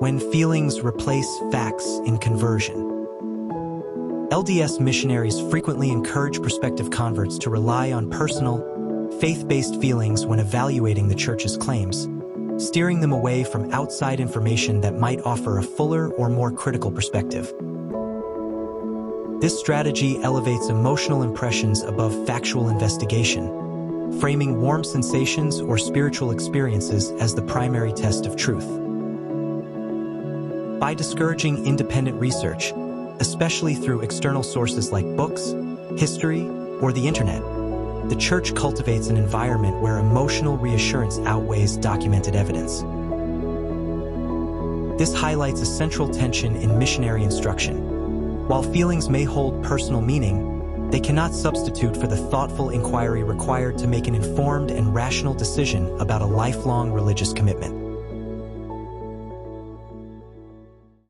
when feelings replace facts in conversion. LDS missionaries frequently encourage prospective converts to rely on personal, faith-based feelings when evaluating the church's claims, steering them away from outside information that might offer a fuller or more critical perspective. This strategy elevates emotional impressions above factual investigation, framing warm sensations or spiritual experiences as the primary test of truth. By discouraging independent research, especially through external sources like books, history, or the internet, the church cultivates an environment where emotional reassurance outweighs documented evidence. This highlights a central tension in missionary instruction. While feelings may hold personal meaning, they cannot substitute for the thoughtful inquiry required to make an informed and rational decision about a lifelong religious commitment.